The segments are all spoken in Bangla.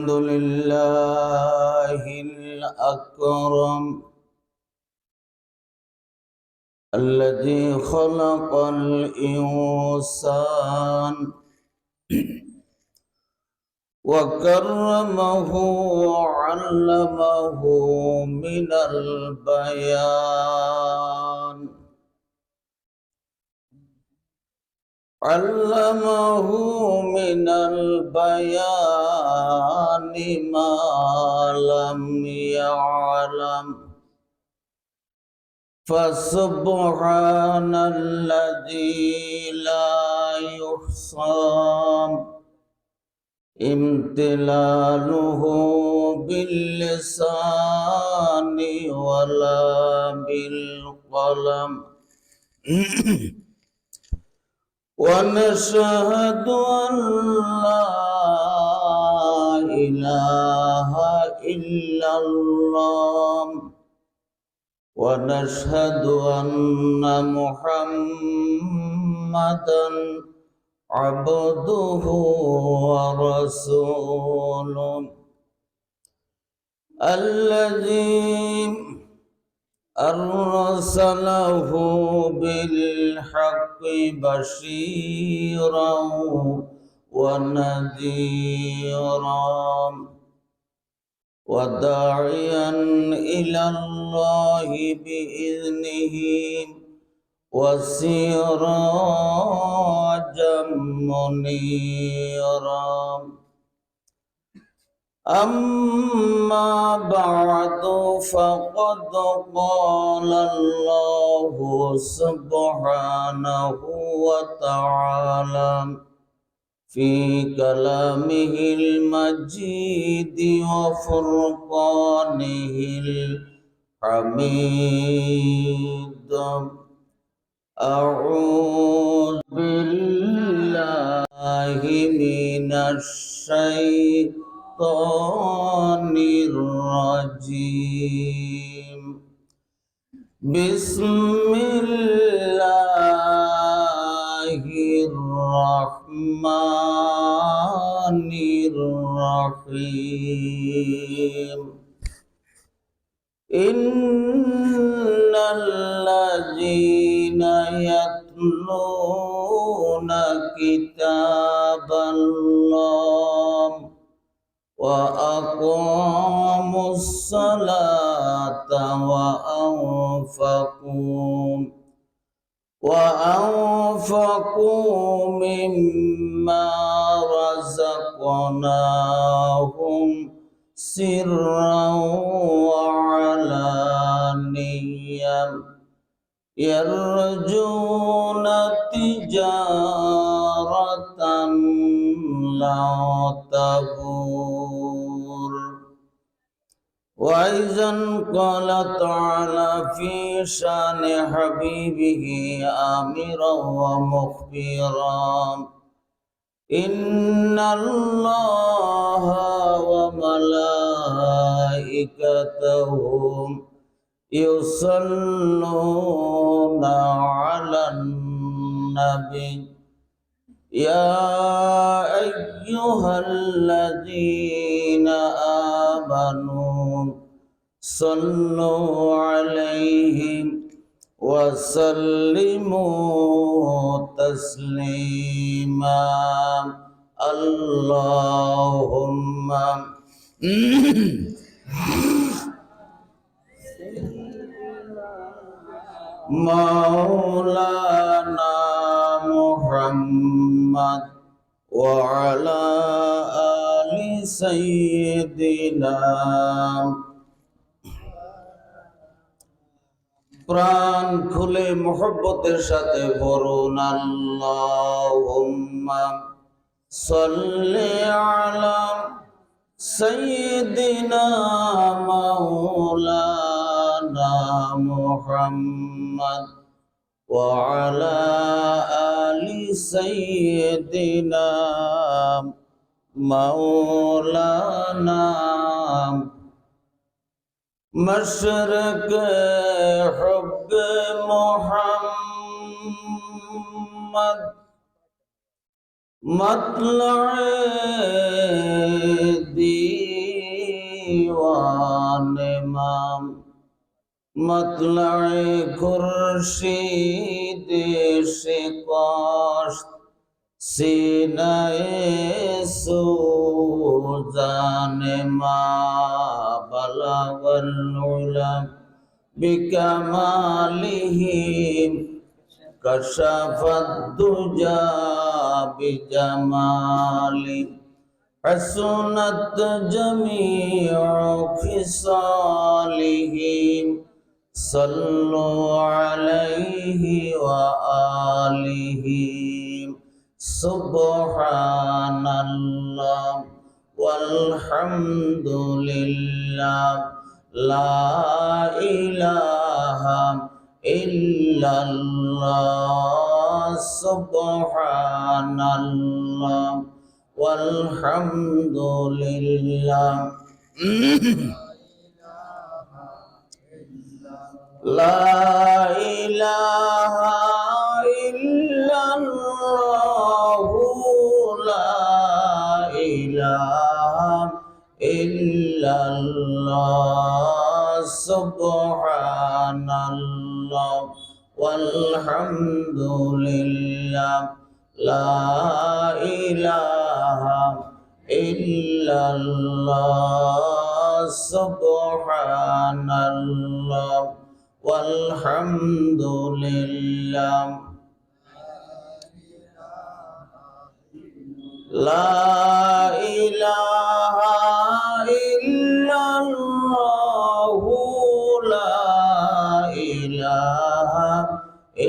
الحمد لله الأكرم الذي خلق الإنسان وكرمه وعلمه من البيان علمه من البيان ما لم يعلم فسبحان الذي لا يحصى امتلاله باللسان ولا بالقلم ونشهد أن لا إله إلا الله ونشهد أن محمدًا عبده ورسوله الذي أرسله بالحق بشيرا ونذيرا وداعيا إلى الله بإذنه وسراجا منيرا أما بعد فقد قال الله سبحانه وتعالى في كلامه المجيد وفرقانه الحميد أعوذ بالله من الشيطان الرجيم بسم الله الرحمن الرحيم إن الذين يتلون كتاب الله وأقاموا الصلاة وأنفقوا مما رزقناهم سرا وعلانية يرجون تجارة لا تبور وأيضا قال تعالى في شان حبيبه آمرا ومخبرا إن الله وملائكته يصلون على النبي يا أيها الذين آمنوا صلوا عليه وسلموا تسليما اللهم مولانا محمد وعلى آل سيدنا প্রাণ খুলে মুহাব্বতের সাথে পড়ুন আল্লাহুম্মা সাল্লি আলা সাইয়্যিদিনা মাওলানা মুহাম্মদ ওয়া আলা আলি সাইয়্যিদিনা মাওলানা مشرق حب محمد مطلع مطلع خورشید شکاشت سینه سوزان ما بلغ العلا بكماله كشف الدجى بجماله حسنت جميع خصاله صلوا عليه وآله سبحان الله والحمد لله لا إله إلا الله سبحان الله والحمد لله لا إله إلا الله لا إله إلا الله سبحان الله والحمد لله لا إله إلا الله سبحان الله والحمد لله لا إله إلا الله لا إله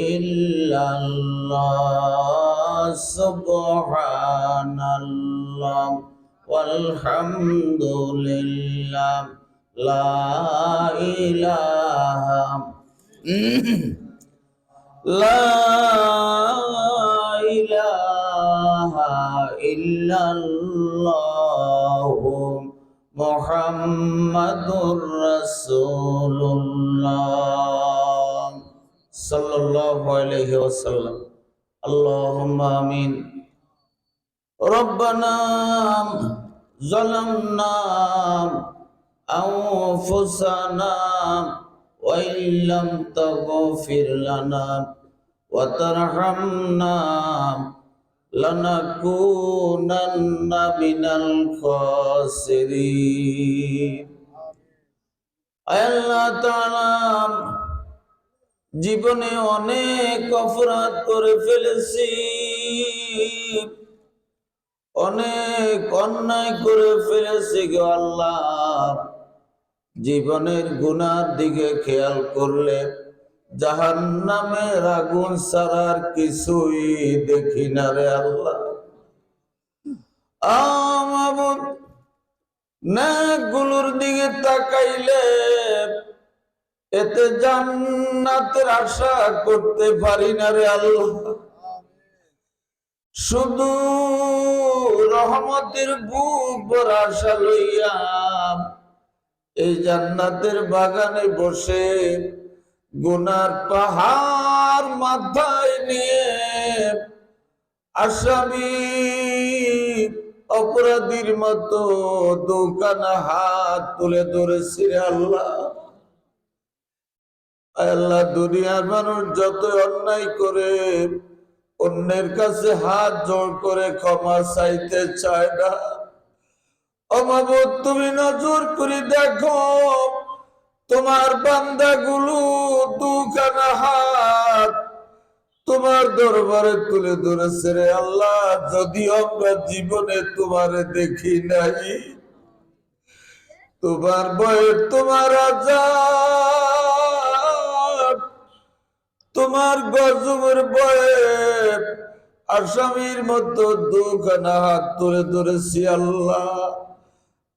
إلا الله سبحان الله والحمد لله لا إله لا إله إلا الله محمد رسول الله صلى الله عليه وسلم اللهم آمين ربنا ظلمنا أنفسنا وإن لم تغفر لنا وترحمنا لنكونن من الخاسرين আল্লাহ তাআলা জীবনে অনেক অপরাধ করে ফেলেছি, অনেক অন্যায় করে ফেলেছি গো আল্লাহ। জীবনের গুনার দিকে খেয়াল করলে জাহান্নামের আগুন ছাড়ার কিছুই দেখি না রে আল্লাহ। আমার নেকগুলোর দিকে তাকাইলে এতে জান্নাতের আশা করতে পারি না রে আল্লাহ। শুধু রহমতের বুক ভরা আশা লইয়া এই জান্নাতের বাগানে বসে গুনার পাহাড় মাথায় নিয়ে আসামি অপরাধীর মতো দোকানে হাত তুলে ধরেছি রে আল্লাহ। আল্লাহ দুনিয়ার মানুষ যত অন্যায় করে অন্যের কাছে হাত জোড় করে ক্ষমা চাইতে চায় না। অমাবুদ তুমি নজর করে দেখো তোমার বান্দাগুলো দুখানা হাত তোমার দরবারে তুলে ধরেছে রে আল্লাহ। যদি আমরা জীবনে তোমারে দেখি নাই, তোমার ভয়ে তোমার আযাব তোমার গজবের ভয়ে আসামির মতো দুখানা হাত তুলে ধরেছি আল্লাহ।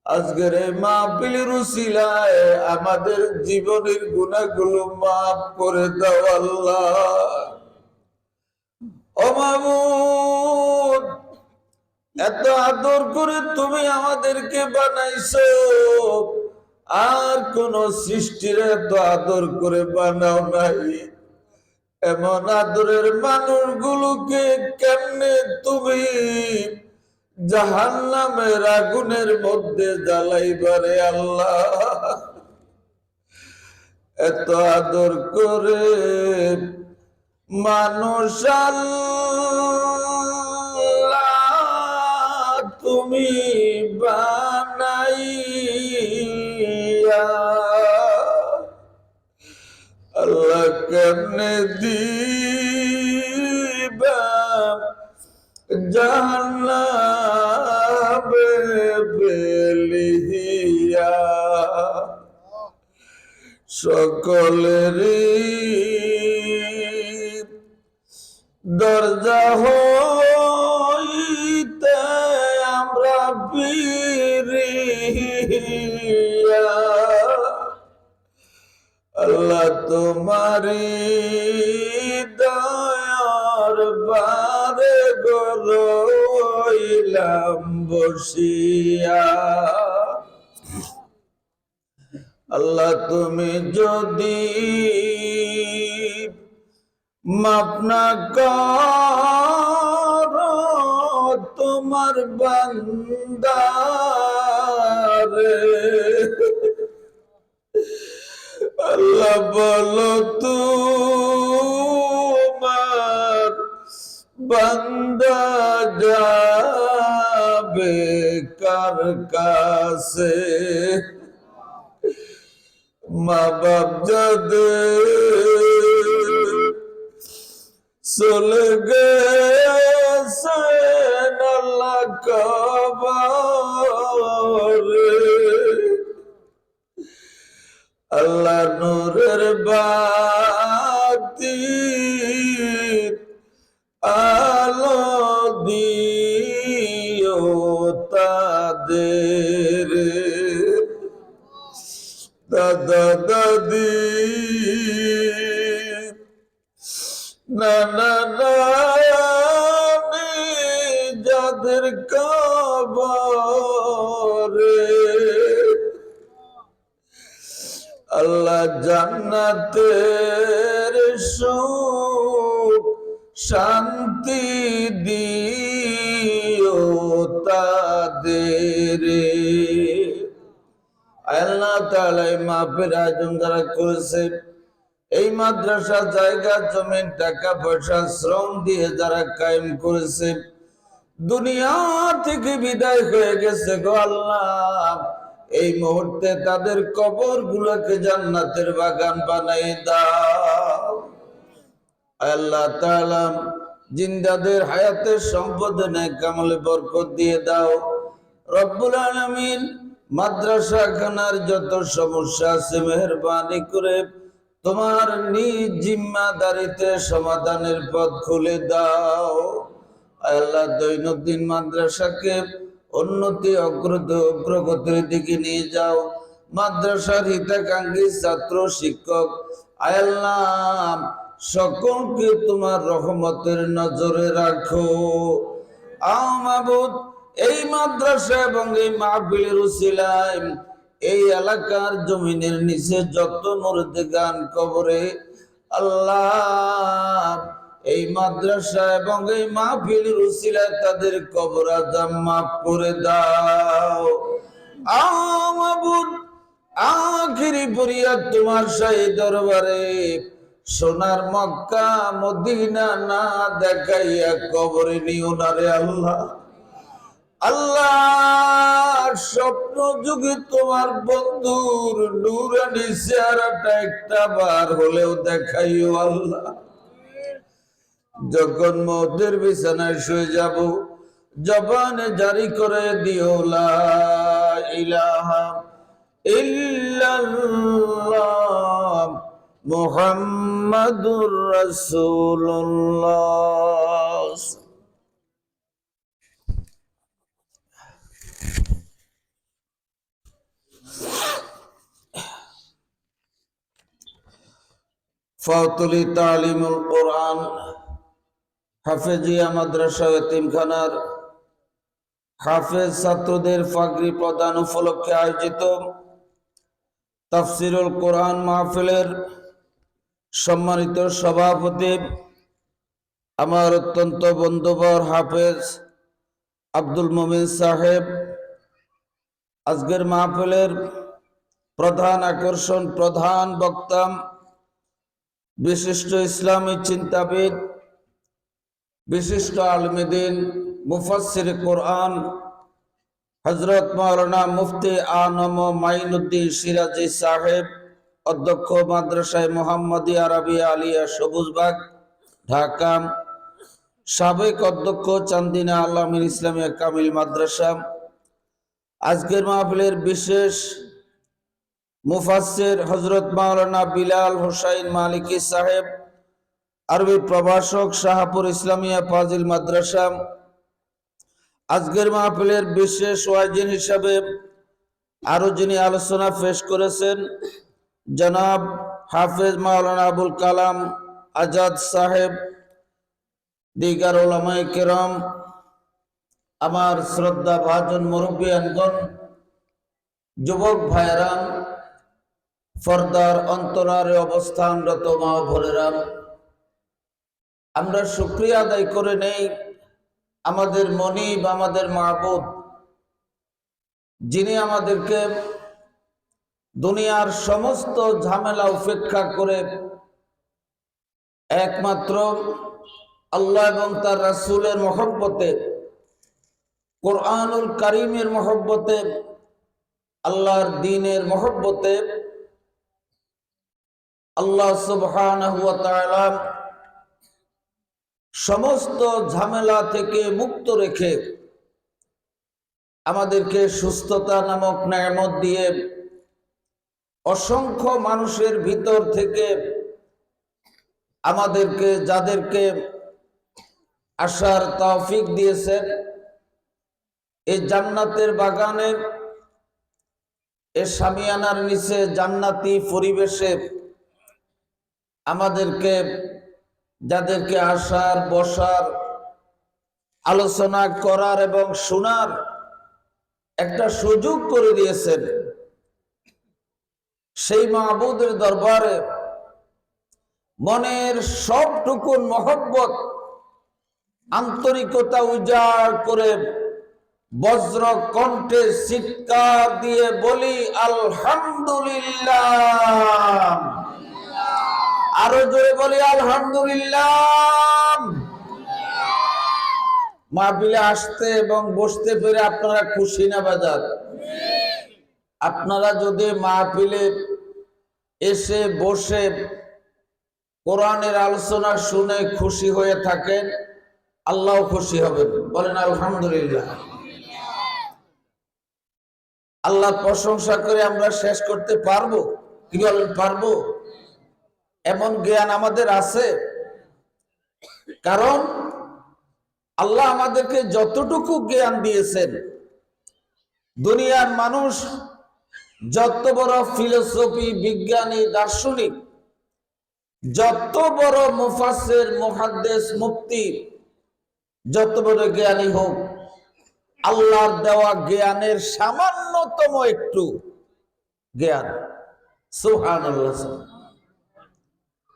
আজকের এই মাহফিলের উসিলায় আমাদের জীবনের গুনাহগুলো মাফ করে দাও আল্লাহ। ও মাবুদ, এত আদর করে তুমি আমাদেরকে বানাইছো, আর কোন সৃষ্টির এত আদর করে বানাও নাই। এমন আদরের মানুষগুলোকে কেমনে তুমি জাহান্নামের আগুনের মধ্যে জ্বালাইবারে আল্লাহ। এত আদর করে মানুষ আল্লাহ তুমি বানাইয়া আল্লাহ কেমনে দিবা জাহান্নামে ফেলিয়া সকলেরই দরজা হইতে আমরা বিরিয়া আল্লাহ তোমারি দয়ার বারে গরইলাম বসিয়া আল্লাহ তুমি যদি মাফ না করো তোমার বান্দারে আল্লাহ বলো তোমার বান্দা যাবে কার কাছে মা বাপ যাদের চলে গেছেন আল্লাহ কবরে আল্লাহ নূরের বাতি আলো দিও তাদের দাদা দাদি নানা নানি যাদের কবরে আল্লাহ জান্নাতের সুখ শান্তি দিও তাদের আল্লাহ তাআলা এই মাহফিল আয়োজন যারা করেছে এই মাদ্রাসা জায়গা জমি টাকা পয়সা শ্রম দিয়ে যারা কায়েম করেছে দুনিয়া থেকে বিদায় হয়ে গেছে গো আল্লাহ এই মুহূর্তে তাদের কবর গুলোকে জান্নাতের বাগান বানাই দাও আল্লাহ তাআলা জিন্দাদের হায়াতের সম্পদ নেক কামলে বরকত দিয়ে দাও রব্বুল আলামিন মাদ্রাসা খানার যত সমস্যা আছে মেহেরবানি করে তোমার নিজ জিম্মাদারিতে সমাধানের পথ খুলে দাও আল্লাহ দৈনন্দিন মাদ্রাসাকে উন্নতি অগ্রগতির দিকে নিয়ে যাও মাদ্রাসার হিতাকাঙ্ক্ষী ছাত্র শিক্ষক আল্লাহ সকলকে তোমার রহমতের নজরে রাখো মাবুদ এই মাদ্রাসা এবং এই মাহফিলের উসিলায় এই এলাকার জমিনের নিচে যত মুর্দেগান কবরে আল্লাহ এই মাদ্রাসা এবং এই মাহফিলের উসিলায় তাদের কবর আযাব মাফ করে দাও মাবুদ আখিরি ফরিয়াদ তোমার শাহী দরবারে সোনার মক্কা মদিনা না দেখাইয়া কবরে নিও না রে আল্লাহ আল্লাহ স্বপ্ন যুগে তোমার বন্ধুর নূরানি চেহারাটা একটা বার হলেও দেখাইও আল্লাহ যখন মওতের বিছানায় শুয়ে যাব জবানে জারি করে দিও লা ইলাহা ইল্লাল্লাহ মুহাম্মাদুর রাসূলুল্লাহ ফাতুলি তালিমুল কোরআন হাফেজিয়া মাদ্রাসা এতিমখানার হাফেজ ছাত্রদের পাগড়ি প্রদান উপলক্ষে আয়োজিত তাফসিরুল কোরআন মাহফিলের সম্মানিত সভাপতি আমার অত্যন্ত বন্ধুবর হাফেজ আব্দুল মোমিন সাহেব, আজকের মাহফিলের প্রধান আকর্ষণ, প্রধান বক্তা, বিশিষ্ট ইসলামী চিন্তাবিদ, বিশিষ্ট আলেম দ্বীন, মুফাসসির কোরআন হযরত মাওলানা মুফতি আনম মাইনুদ্দিন সিরাজি সাহেব, অধ্যক্ষ মাদ্রাসায়ে মুহাম্মাদিয়া আরবিয়া আলিয়া সবুজবাগ ঢাকা, সাবেক অধ্যক্ষ চান্দিনা আল-আমিন ইসলামিয়া কামিল মাদ্রাসা। আজকের মাহফিলের বিশেষ মুফাসসির হযরত মাওলানা বিলাল হোসাইন মালিকি সাহেব, আরবি প্রভাষক, শাহপুর ইসলামিয়া ফাজিল মাদ্রাসা। আজকের মাহফিলের বিশেষ ওয়াইজিন হিসাবে আরো যিনি আলোচনা পেশ করেছেন জনাব হাফেজ মাওলানা আবুল কালাম আজাদ সাহেব, দিগার উলামায়ে কেরাম, আমার শ্রদ্ধা ভাজন মুরব্বিয়ানগণ, যুবক ভাইরাম, পর্দার অন্তরারে অবস্থানরত মা বোনেরা, আমরা শুকরিয়া আদায় করে নেই আমাদের মনিব, আমাদের মাহবুব, যিনি আমাদেরকে দুনিয়ার সমস্ত ঝামেলা উপেক্ষা করে একমাত্র আল্লাহ এবং তার রাসূলের মহব্বতে, কোরআনুল কারীমের মহব্বতে, আল্লাহর দ্বীনের মহব্বতে আল্লাহ সুবহানাহু ওয়া তাআলা সমস্ত ঝামেলা থেকে মুক্ত রেখে আমাদেরকে সুস্থতা নামক নেয়ামত দিয়ে অসংখ্য মানুষের ভিতর থেকে আমাদেরকে, যাদেরকে আসার তৌফিক দিয়েছেন, এই জান্নাতের বাগানে, এই শামিয়ানার নিচে জান্নাতি পরিবেশে আমাদেরকে, যাদেরকে আসার, বসার, আলোচনা করার এবং শোনার একটা সুযোগ করে দিয়েছেন, সেই মাহবুদের দরবারে মনের সবটুকুন মহব্বত, আন্তরিকতা উজাড় করে বজ্র কণ্ঠে চিৎকার দিয়ে বলি আলহামদুলিল্লাহ। আরো জোরে বলি আলহামদুলিল্লাহ। মাহফিলে আসতে এবং বসতে পেরে আপনারা খুশি না বাজার? আপনারা যদি মাহফিলে এসে বসে কোরআনের আলোচনা শুনে খুশি হয়ে থাকেন, আল্লাহ খুশি হবেন। বলেন আলহামদুলিল্লাহ। আল্লাহর প্রশংসা করে আমরা শেষ করতে পারবো? কি বলেন, পারবো? এমন জ্ঞান আমাদের আছে? কারণ আল্লাহ আমাদেরকে যতটুকু জ্ঞান দিয়েছেন, দুনিয়ার মানুষ যত বড় ফিলোসফি, বিজ্ঞানী, দার্শনিক, যত বড় মুফাসসির, মুহাদ্দিস, মুফতি, যত বড় জ্ঞানী হোক, আল্লাহর দেওয়া জ্ঞানের সামান্যতম একটু জ্ঞান। সুবহানাল্লাহ।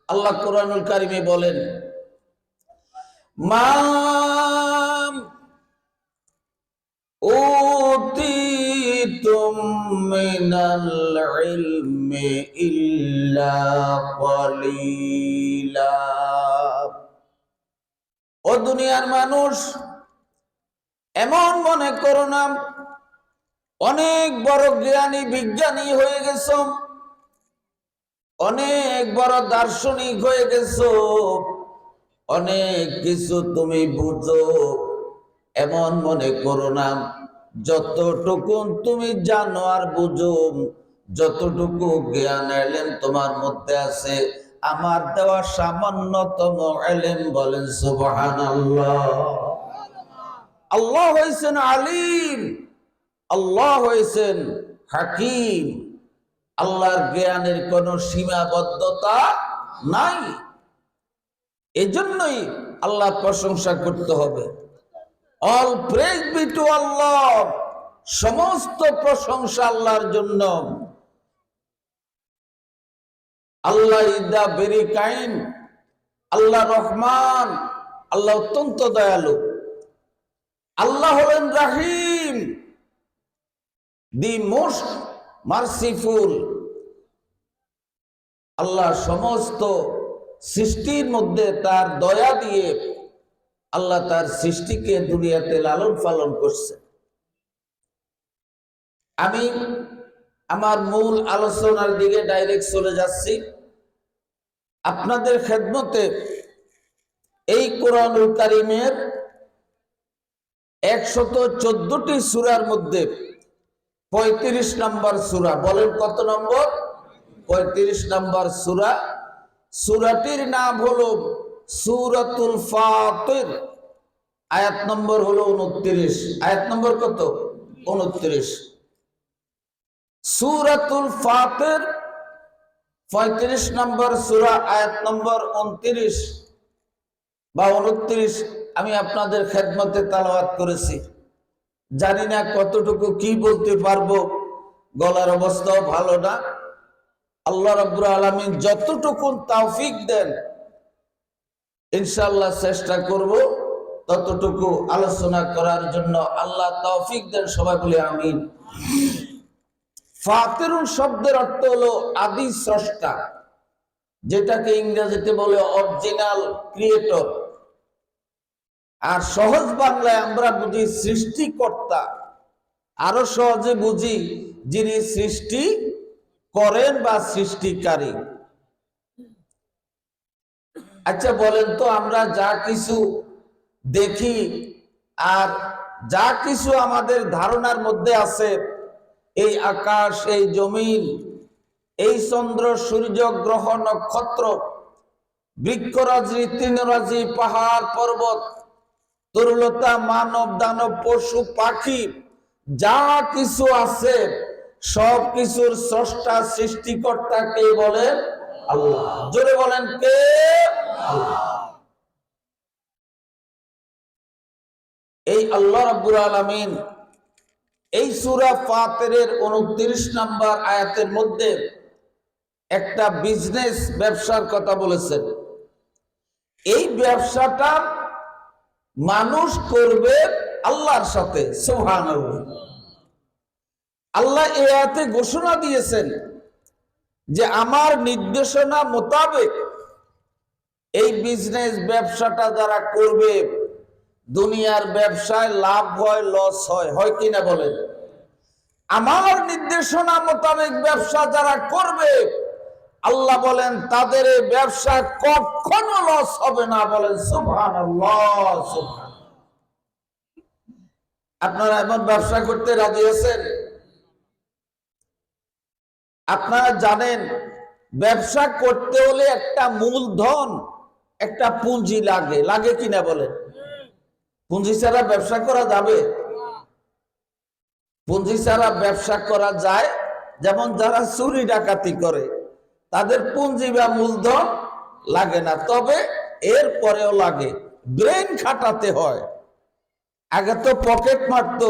আল্লাহ কোরআনুল কারীমে বলেন, মা উতিতুম মিনাল ইলমি ইল্লা কলিলা। ও দুনিয়ার মানুষ, এমন মনে করো না অনেক বড় জ্ঞানী, বিজ্ঞানী হয়ে গেছো, অনেক বড় দার্শনিক হয়ে গেছো, অনেক কিছু তুমি বুঝো, এমন মনে করো না। যতটুকু তুমি জানো আর বুঝো, যতটুকু জ্ঞান এলেম তোমার মধ্যে আছে, আমার দেওয়া সামান্যতম এলেম। বলেন সুবহানাল্লাহ। আল্লাহ হয়েছেন আলিম, আল্লাহ হয়েছেন হাকিম। আল্লাহর জ্ঞানের কোনো সীমাবদ্ধতা নাই। এজন্যই আল্লাহ প্রশংসা করতে হবে। অল প্রেজ বি টু আল্লাহ। সমস্ত প্রশংসা আল্লাহর জন্য। আল্লাহ ইজ দ্য ভেরি কাইন্ড। আল্লাহ রহমান, আল্লাহ অত্যন্ত দয়ালু। আল্লাহ হলেন রাহিম, দি মোস্ট মার্সিফুল। আল্লাহ সমস্ত সৃষ্টির মধ্যে তার দয়া দিয়ে আল্লাহ তার সৃষ্টিকে দুনিয়াতে লালন পালন করছে। আমি আমার মূল আলোচনার দিকে ডাইরেক্ট চলে যাচ্ছি। আপনাদের খেদমতে এই কোরআনুল কারীমের 114টি সূরার মধ্যে 35 নম্বর সূরা, বলেন কত নম্বর? 35 নম্বর সূরা। সূরাটির নাম হলো সূরাতুল ফাতির। আয়াত নম্বর হলো 29। আয়াত নম্বর কত? 29। সূরাতুল ফাতির 35 নম্বর সূরা, আয়াত নম্বর 29 বা 29 আমি আপনাদের খেদমতে তেলাওয়াত করেছি। জানি না কতটুকু কি বলতে পারবো, গলার অবস্থাও ভালো না। আল্লাহ রাব্বুল আলামিন যতটুকু তৌফিক দেন ইনশাআল্লাহ চেষ্টা করব ততটুকু আলোচনা করার জন্য। আল্লাহ তৌফিক দেন, সবাই বলি আমিন। ফাতিরুন শব্দের অর্থ হলো আদি স্রষ্টা, যেটাকে ইংরেজিতে বলে অরিজিনাল ক্রিয়েটর। আর সহজ বাংলায় আমরা বুঝি সৃষ্টিকর্তা, আরো সহজে বুঝি যিনি সৃষ্টি করেন বা সৃষ্টিকারী। আচ্ছা বলেন তো, আমরা যা কিছু দেখি আর যা কিছু আমাদের ধারণার মধ্যে আছে, এই আকাশ, এই জমিন, এই চন্দ্র, সূর্য, গ্রহ, নক্ষত্র, বৃক্ষরাজি, তৃণরাজি, পাহাড়, পর্বত, তরুলতা, মানব, দানব, পশু, পাখি, যা কিছু আছে সব কিছুর স্রষ্টা, সৃষ্টিকর্তা কে বলেন? আল্লাহ। জোরে বলেন কে? আল্লাহ। এই আল্লাহ রাব্বুল আলামিন এই সূরা ফাতিরের 29 নম্বর আয়াতের মধ্যে একটা বিজনেস, ব্যবসার কথা বলেছেন। এই ব্যবসাটা মানুষ করবে আল্লাহর সাথে। সুবহানাল্লাহ। আল্লাহ এই আয়াতে ঘোষণা দিয়েছেন যে আমার নির্দেশনা মোতাবেক এই বিজনেস, ব্যবসাটা যারা করবে, দুনিয়ার ব্যবসায় লাভ হয়, লস হয়, হয় কিনা বলেন? আমার নির্দেশনা মোতাবেক ব্যবসা যারা করবে, আল্লাহ বলেন তাদের এই ব্যবসা কখনো লস হবে না। বলেন সুবহানাল্লাহ, সুবহানাল্লাহ। আপনারা এমন ব্যবসা করতে রাজি আছেন? আপনারা জানেন ব্যবসা করতে হলে একটা মূলধন, একটা পুঁজি লাগে, লাগে কিনা বলেন? পুঁজি ছাড়া ব্যবসা করা যাবে? পুঁজি ছাড়া ব্যবসা করা যায়। যেমন যারা চুরি ডাকাতি করে তাদের পুঁজি বা মূলধন লাগে না, তবে এর পরেও লাগে, ব্রেন খাটাতে হয়। আগে তো পকেট মারতো,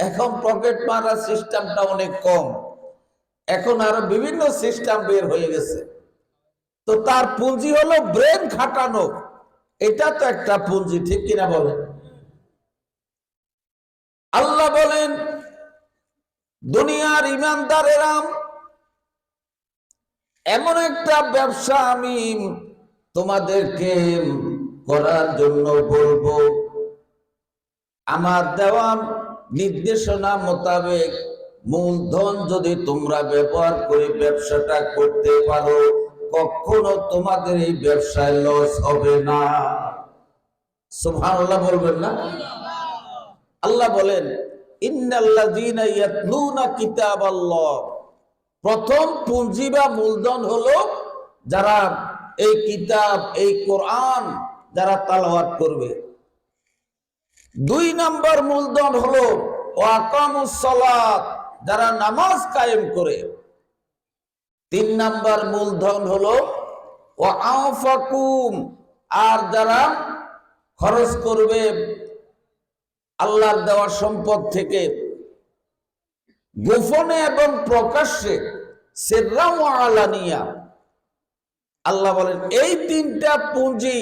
এখন পকেট মারার সিস্টেমটা অনেক কম, এখন আরো বিভিন্ন সিস্টেম বের হয়ে গেছে। তো তার পুঁজি হলো ব্রেন খাটানো, এটা তো একটা পুঁজি, ঠিক কিনা বলেন? আল্লাহ বলেন দুনিয়ার ইমানদারেরা এমন একটা ব্যবসা আমি তোমাদেরকে করার জন্য বলবো, আমার দেওয়া নির্দেশনা মোতাবেক মূলধন যদি তোমরা ব্যবহার করে ব্যবসাটা করতে পারো, কখনো তোমাদের এই ব্যবসায় লস হবে না। সুবহানাল্লাহ বলবেন না? আল্লাহ বলেন ইন্নাল্লাযীনা ইয়াতলুনা কিতাবাল্লাহ, প্রথম পুঁজি বা মূলধন হলো যারা এই কিতাব, এই কোরআন যারা তেলাওয়াত করবে। 2 নম্বর মূলধন হলো ওয়াকামুস সালাত, যারা নামাজ কায়েম করে। 3 নম্বর মূলধন হলো ওয়াআফাকুম, আর যারা খরচ করবে আল্লাহর দেওয়া সম্পদ থেকে গোপনে এবং প্রকাশ্যে, সিররা ওয়া আলানিয়া। আল্লাহ বলেন এই 3টা পুঁজি,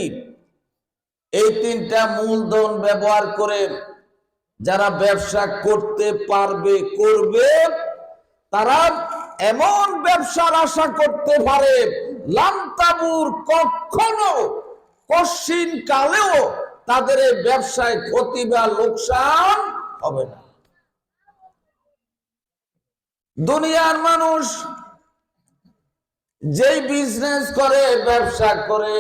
এই 3টা মূলধন ব্যবহার করে যারা ব্যবসা করতে পারবে, করবে, তারা এমন ব্যবসার আশা করতে পারে লামতাবুর কখনো কশিন কালেও তাদের এই ব্যবসায় ক্ষতি বা লোকসান হবে না। দুনিয়ার মানুষ যেই বিজনেস করে, ব্যবসা করে,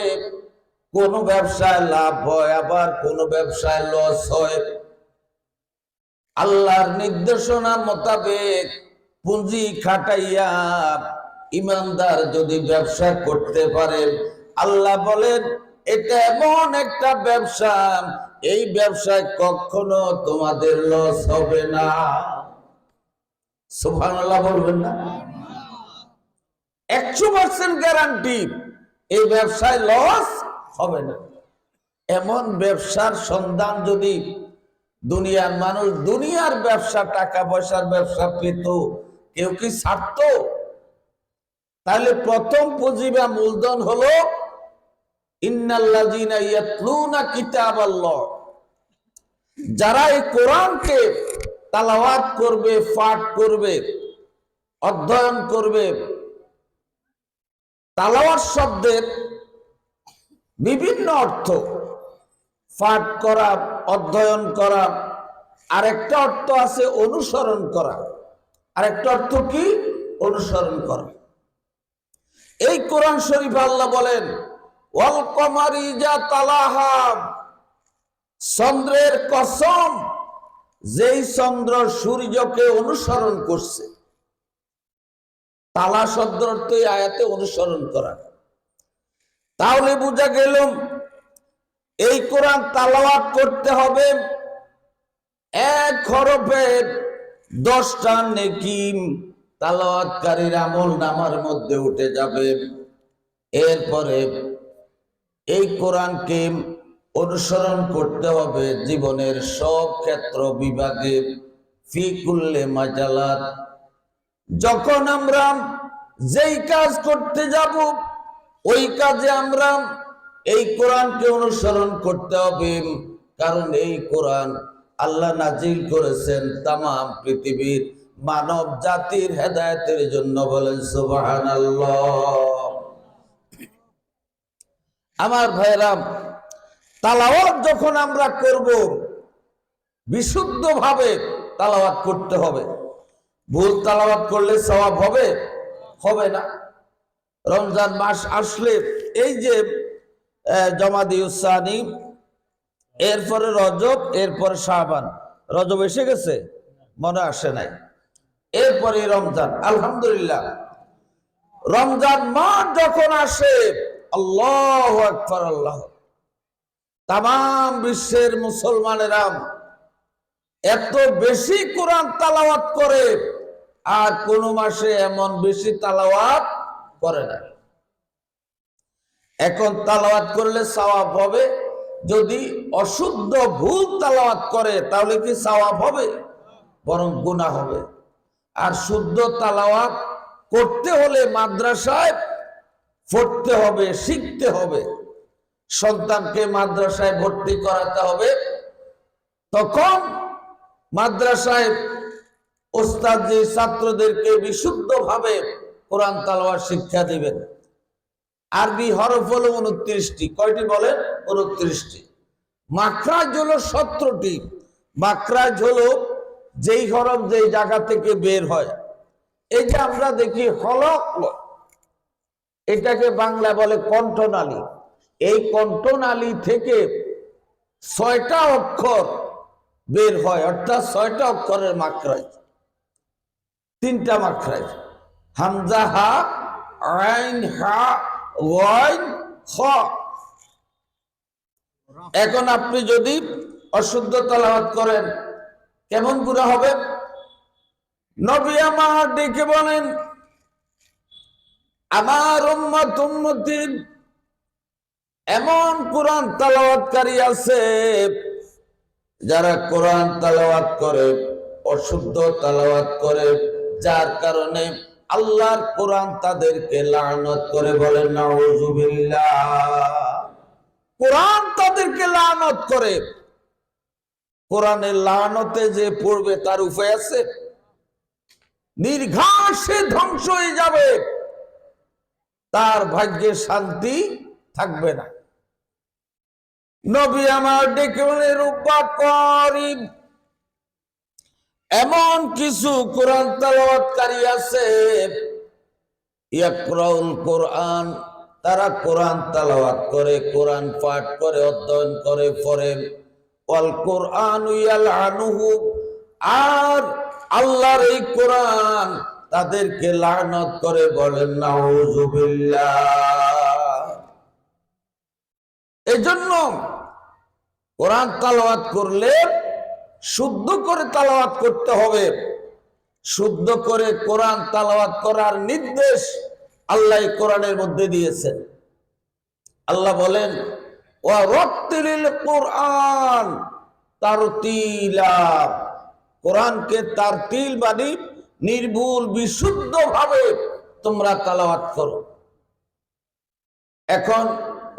কোন ব্যবসায় লাভ হয় আবার কোন ব্যবসায় লস হয়। আল্লাহর নির্দেশনা মোতাবেক পুঁজি খাটাইয়া ইমানদার যদি ব্যবসা করতে পারে, আল্লাহ বলেন এটা এমন একটা ব্যবসা, এই ব্যবসায় কখনো তোমাদের লস হবে না। সুবহানাল্লাহ বলবেন না? 100% গ্যারান্টি এই ব্যবসায় লস হবে না। এমন ব্যবসার সন্ধান যদি দুনিয়ার মানুষ দুনিয়ার ব্যবসা, টাকা পয়সার ব্যবসা পেত, কেউ কি ছাড়ত? তাহলে প্রথম পুঁজি বা মূলধন হলো ইন্নাল্লাযীনা ইয়াতলুনা কিতাবাল্লাহ, যারা এই কোরআনকে তালাওয়াত করবে, পাঠ করবে, অধ্যয়ন করবে। তালাওয়াত শব্দের বিভিন্ন অর্থ, পাঠ করা, অধ্যয়ন করা, আরেকটা অর্থ আছে অনুসরণ করা। আরেকটা অর্থ কি? অনুসরণ করা। এই কোরআন শরীফ আল্লাহ বলেন ওয়াল কমারি ইযা তালাহা, চন্দ্রের কসম, যেই চন্দ্র সূর্যকে অনুসরণ করছে। তালা শব্দ অর্থ এই আয়াতে অনুসরণ করা। তাহলে বোঝা গেল এই কোরআন তালাওয়াত করতে হবে, এক হরফে 10টা নেকি তালাওয়াতকারীর আমল নামার মধ্যে উঠে যাবে। এরপরে এই কোরআনকে অনুসরণ করতে হবে জীবনের সব ক্ষেত্র বিভাগে, ফি কুল্লে মাজালাত। যখন আমরা যেই কাজ করতে যাব ওই কাজে আমরা এই কোরআনকে অনুসরণ করতে হবে, কারণ এই কোরআন আল্লাহ নাজিল করেছেন তামাম পৃথিবীর মানব জাতির হেদায়েতের জন্য। বলেন সুবহানাল্লাহ। আমার ভাইরা, তালাওয়াত যখন আমরা করব বিশুদ্ধভাবে তালাওয়াত করতে হবে। ভুল তালাওয়াত করলে সওয়াব হবে? হবে না। রমজান মাস আসলে এই যে জমাদিউসানি, এরপরে রজব, এরপরে শাবান। রজব এসে গেছে, মনে আসে নাই, এরপরে রমজান। আলহামদুলিল্লাহ, রমজান মাস যখন আসে, আল্লাহু আকবার, আল্লাহ, তাম বিশ্বের মুসলমানেরা এত বেশি কোরআন তালাওয়াত করে, আর কোন মাসে এমন বেশি তালাওয়াত করে না। এখন তালাওয়াত করলে সওয়াব হবে, যদি অশুদ্ধ ভুল তালাওয়াত করে তাহলে কি সওয়াব হবে? বরং গুনাহ হবে। আর শুদ্ধ তালাওয়াত করতে হলে মাদ্রাসায় পড়তে হবে, শিখতে হবে। সন্তানকে মাদ্রাসায় ভর্তি করাতে হবে, তখন মাদ্রাসায় ওস্তাদ যে ছাত্রদেরকে বিশুদ্ধভাবে কোরআন তালাওয়াত শিক্ষা দিবেন। আরবি হরফ হলো 29টি। কয়টি বলেন? 29টি। মাখরাজ হলো 17টি। মাখরাজ হলো যেই হরফ যেই জায়গা থেকে বের হয়। এই যে আমরা দেখি হলক, এটাকে বাংলা বলে কণ্ঠনালী। এই কণ্ঠনালী থেকে 6টা অক্ষর বের হয়, অর্থাৎ 6টা অক্ষরের মাখরাজ। 3টা মাখরাজ, হামজা, হা, আইন, হা, ওয়াইন, খ। এখন আপনি যদি অশুদ্ধ তালাওয়াত করেন কেমন গুনাহ হবে? নবী আমার ডেকে বলেন, আমার উম্মত এমন কোরআন তালাওয়াতকারী আছে যারা কোরআন তালাওয়াত করে, অশুদ্ধ তালাওয়াত করে, যার কারণে আল্লাহর কোরআন তাদেরকে লানত করে। বলেন নাউযুবিল্লাহ। কোরআন তাদেরকে লানত করে। কোরআনের লানতে যে পড়বে তার উপায় আছে? নির্ঘাসে ধ্বংস হয়ে যাবে, তার ভাগ্যে শান্তি থাকবে না। নবী আমার ডেকে বলে রূপা করিব, এমন কিছু কোরআন তেলাওয়াতকারী আছে, ইয়াকরাউল কোরআন, তারা কোরআন তেলাওয়াত করে, কোরআন পাঠ করে, অধ্যয়ন করে, পড়ে, ওয়াল কোরআন ইয়ালআনুহু, আর আল্লাহর এই কোরআন তাদেরকে লানত করে, বলেন নাউযুবিল্লাহ। এজন্য কোরআন তেলাওয়াত করলে শুদ্ধ করে তেলাওয়াত করতে হবে। শুদ্ধ করে কোরআন তেলাওয়াত করার নির্দেশ আল্লাহ কোরআনের মধ্যে দিয়েছেন। আল্লাহ বলেন ওয়া রাত্তিলিল কোরআন তারতিলা, কোরআনকে তারতিল মানে নির্ভুল বিশুদ্ধ ভাবে তোমরা তেলাওয়াত করো। এখন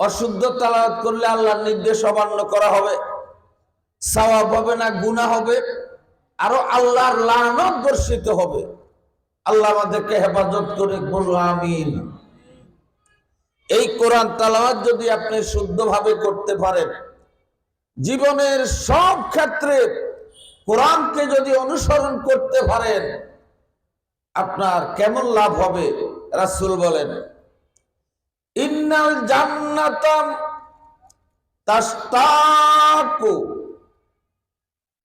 অশুদ্ধ তেলাওয়াত করলে আল্লাহর নির্দেশ অমান্য করা হবে, সওয়াব হবে না, গুনাহ হবে, আরো আল্লাহর লানত বর্ষিত হবে। আল্লাহ আমাদেরকে হেফাজত করে, বলো আমিন। এই কোরআন তেলাওয়াত যদি আপনি শুদ্ধভাবে করতে পারেন, জীবনের সব ক্ষেত্রে কোরআনকে যদি অনুসরণ করতে পারেন, আপনার কেমন লাভ হবে? রাসূল বলেন ইন্নাল জান্নাতাম তাশতাকু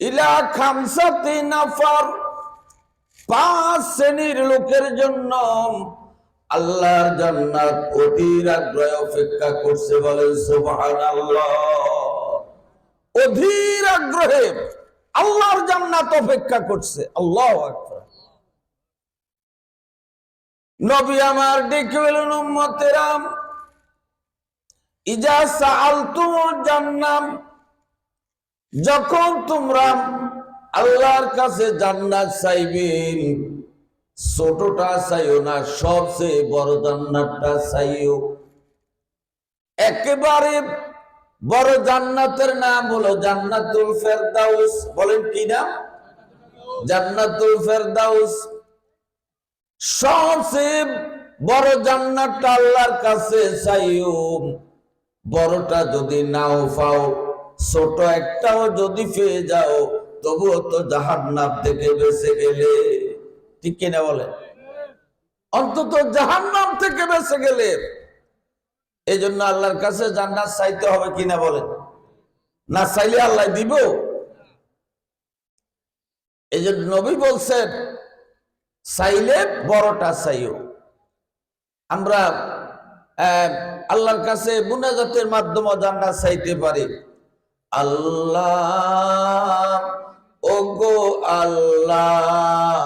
ইলা খামসাতি নাফার, 5 শ্রেণীর লোকের জন্য আল্লাহর জান্নাত অধীর আগ্রহে অপেক্ষা করছে, বলেন সুবহানাল্লাহ। অধীর আগ্রহে আল্লাহর জান্নাত অপেক্ষা করছে। আল্লাহু আকবার। নবী আমার ডেকে বলেন উম্মতেরা, ইজা সাআলতুমুল জান্নাত, যখন তোমরা আল্লাহর কাছে জান্নাত চাইবে, ছোটটা চাইও না, সবচেয়ে বড় জান্নাতটা চাইও। একেবারে বড় জান্নাতের নাম হলো জান্নাতুল ফেরদাউস। বলেন কি নাম? জান্নাতুল ফেরদাউস। সবচেয়ে বড় জান্নাতটা আল্লাহর কাছে চাইও। বড়টা যদি নাও পাও, ছোট একটাও যদি পেয়ে যাও, তবুও তো জাহান্নাম থেকে বেঁচে গেলে। ঠিক কিনা বলে? অন্তত জাহান্নাম থেকে বেঁচে গেলে। এই জন্য আল্লাহর কাছে জান্নাত চাইতে হবে, কিনা বলেন? না চাইলে আল্লাহ দিব? এই জন্য নবী বলছেন চাইলে বড়টা চাইও। আমরা আল্লাহর কাছে মুনাজাতের মাধ্যমে জান্নাত চাইতে পারি। আল্লাহ, ওগো আল্লাহ,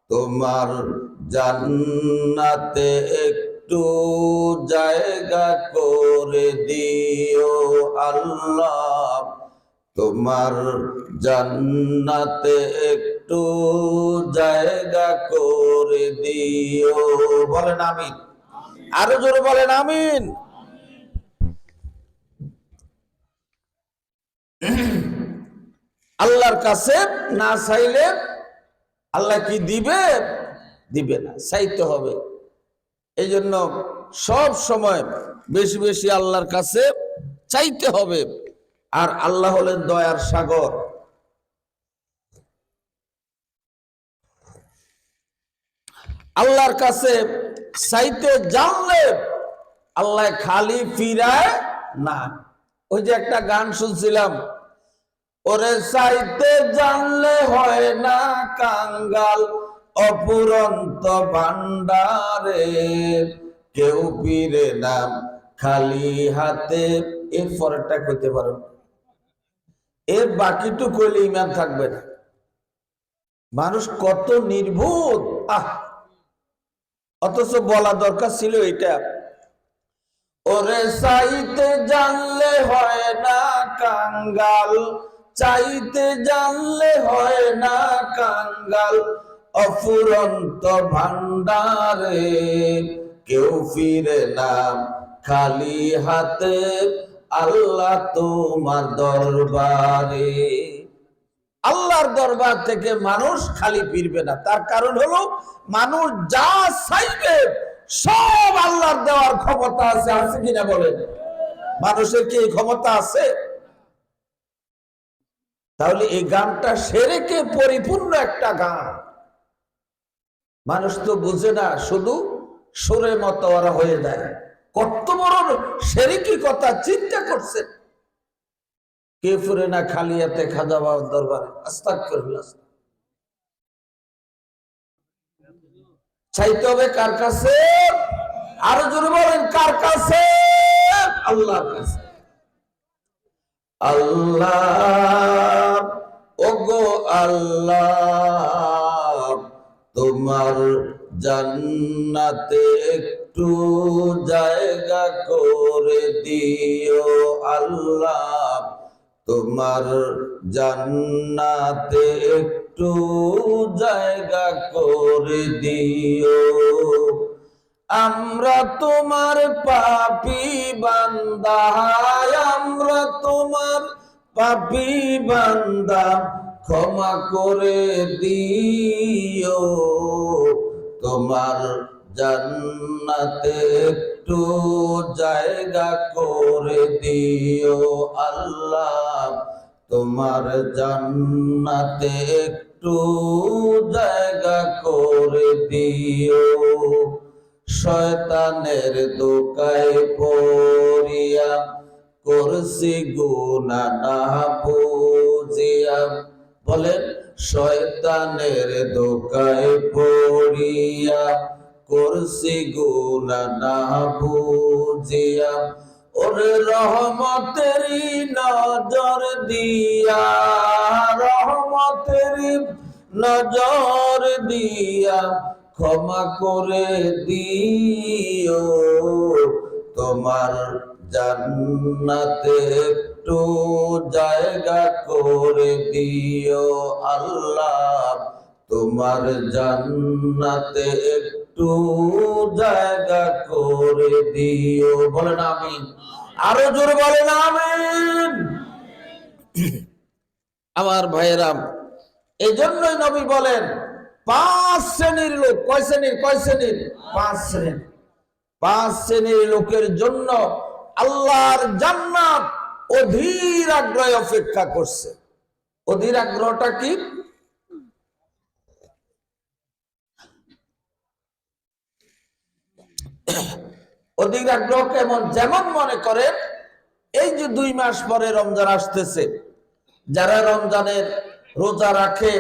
তোমার জান্নাতে একটু জায়গা করে দিও। আল্লাহ, তোমার জান্নাতে একটু জায়গা করে দিও। বলেন আমিন। আরো জোরে বলেন আমিন। আল্লাহর কাছে না চাইলে আল্লাহ কি দিবে? দিবে না, চাইতে হবে। এই জন্য সব সময় বেশি বেশি আল্লাহর কাছে চাইতে হবে। আর আল্লাহ হলেন দয়ার সাগর। আল্লাহর কাছে চাইতে জানলে আল্লাহ খালি ফিরায় না। ওই যে একটা গান শুনছিলাম, ওরে চাইতে জানলে হয় না কাঙ্গাল, অপুরন্ত ভান্ডারে কেউ ফিরে না খালি হাতে। এর পরেরটা কইতে পারো, এর বাকিটুকু কইলে ইমান থাকবে না। মানুষ কত নির্বোধ, অথচ বলা দরকার ছিল এটা। ওরে চাইতে জানলে হয় না কাঙ্গাল, চাইতে জানলে হয় না কাঙ্গাল, অফুরন্ত ভান্ডারে কেউ ফিরে না খালি হাতে, আল্লাহ তোমার দরবারে। আল্লাহর দরবার থেকে মানুষ খালি ফিরবে না। তার কারণ হলো মানুষ যা চাইবে সব আল্লাহর দেওয়ার ক্ষমতা আছে। আছে কিনা বলেন? মানুষের কি এই ক্ষমতা আছে? তাহলে এই গানটা শিরকে পরিপূর্ণ একটা গান। মানুষ তো বুঝে না, শুধু সুরে মতো ওরা হয়ে যায়। কত বড় শিরকি কথা চিন্তা করছেন। কে ফুরে না খালিয়াতে খাজা বাবার দরবারে আস্তাগফিরুল্লাহ। চাইতে হবে কার কাছে? আরো জোরে বলেন, কার কাছে? আল্লাহর কাছে। আল্লাহ, ওগো আল্লাহ, তোমার জান্নাতে একটু জায়গা করে দিও। আল্লাহ, তোমার জান্নাতে একটু জায়গা করে দিও। আমরা তোমার পাপী বান্দা, আমরা তোমার পাপী বান্দা, ক্ষমা করে দিও। তোমার জান্নাতে একটু জায়গা করে দিও। আল্লাহ, তোমার জান্নাতে একটু জায়গা করে দিও। শয়তানের দোকায় পড়িয়া করছি গুনাহ না বুঝিয়া। বলেন, শয়তানের দোকায় পড়িয়া করছি গুনাহ না বুঝিয়া। ওরে রহমতেরই নজর দিয়া, রহমতেরই নজর দিয়া ক্ষমা করে দিও। তোমার জান্নাতে একটু জায়গা করে দিও। আল্লাহ, তোমার জান্নাতে একটু জায়গা করে দিও। বলেন আমিন। আরো জোরে বলেন আমিন। আমার ভাইয়েরা, এই জন্যই নবী বলেন 5 শ্রেণীর লোক। কয় শ্রেণীর? কয় শ্রেণীর? 5 শ্রেণীর। 5 শ্রেণীর লোকের জন্য আল্লাহর জান্নাত অধীর আগ্রহে অপেক্ষা করছে। অধীর আগ্রহটা কি? অধীর আগ্রহ কেমন? যেমন মনে করেন এই যে 2 মাস পরে রমজান আসতেছে, যারা রমজানের রোজা রাখে,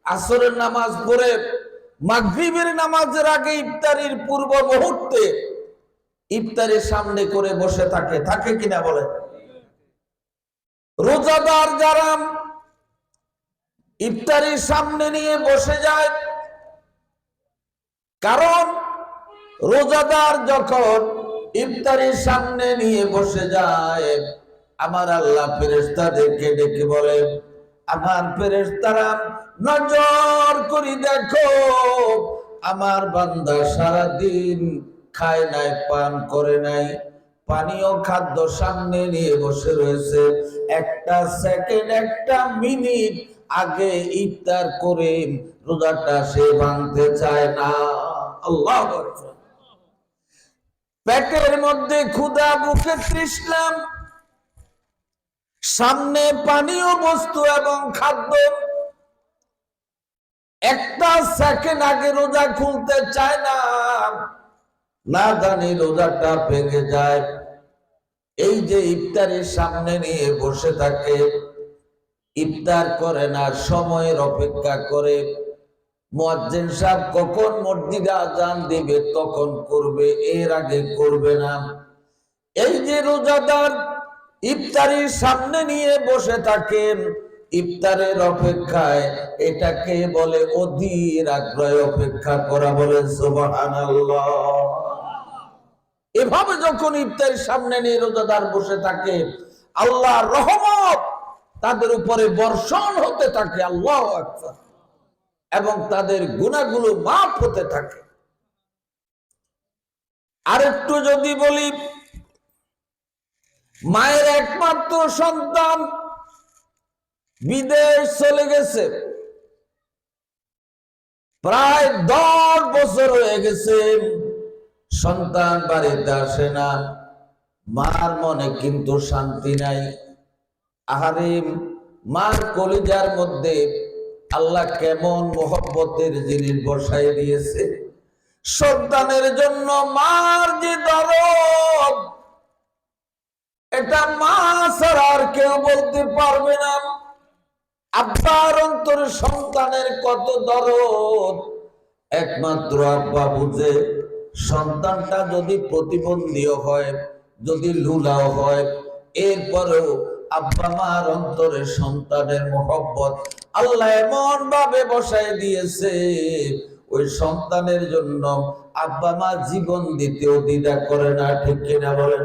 আসরের নামাজ পড়ে মাগরিবের নামাজের আগে ইফতারির পূর্ব মুহূর্তে ইফতারের সামনে করে বসে থাকে, থাকে কিনা বলেন? রোজাদার যারা ইফতারির সামনে নিয়ে বসে যায়, কারণ রোজাদার যখন ইফতারির সামনে নিয়ে বসে যায়, আমার আল্লাহ ফেরেশতাদেরকে ডেকে বলে, আমার ফেরেশতারা নজর করে দেখো, আমার বান্দা সারাদিন খায় নাই, পান করে নাই, পানীয় খাদ্য সামনে নিয়ে বসে রয়েছে, একটা সেকেন্ড, একটা মিনিট আগে ইফতার করে রোজাটা সে ভাঙতে চায় না। আল্লাহু আকবার। পেটের মধ্যে ক্ষুধা, বুকে তৃষ্ণা, সামনে পানীয় বস্তু এবং খাদ্য, একটা সেকেন্ড আগে রোজা খুলতে চায় না, না জানি রোজাটা ভেঙে যায়। এই যে ইফতারের সামনে নিয়ে বসে থাকে, ইফতার করে না, সময়ের অপেক্ষা করে, মুয়াজ্জিন সাহেব কখন মসজিদে আযান দিবে তখন করবে, এর আগে করবে না। এই যে রোজাদার ইফতারের সামনে নিয়ে বসে থাকেন ইফতারের অপেক্ষায়, এটাকে বলে অধীর আগ্রহে অপেক্ষা করা। বলেন সুবহানাল্লাহ। এভাবে যখন ইফতারের সামনে নিয়ে রোজাদার বসে থাকে, আল্লাহর রহমত তাদের উপরে বর্ষণ হতে থাকে। আল্লাহু আকবার। এবং তাদের গুনাহগুলো মাফ হতে থাকে। আরেকটু যদি বলি, মায়ের একমাত্র সন্তান বিদেশ চলে গেছে, প্রায় 10 বছর হয়ে গেছে, সন্তান বাড়িতে আসে না। মার মনে কিন্তু শান্তি নাই। আহারে, মার কলিজার মধ্যে আল্লাহ কেমন মোহব্বতের জিনিস বসাই দিয়েছে। সন্তানের জন্য মার যে দরদ, এটা মা ছাড়া আর কেউ বলতে পারবে না। আব্বার অন্তরে সন্তানের কত দরদ একমাত্র আব্বা বুঝে। সন্তানটা যদি প্রতিবন্ধীও হয়, যদি লুলাও হয়, এরপরেও আব্বা মার অন্তরে সন্তানের মোহব্বত আল্লাহ এমন ভাবে বসায় দিয়েছে, ওই সন্তানের জন্য আব্বা মা জীবন দিতেও দ্বিধা করে না। ঠিক কিনা বলেন?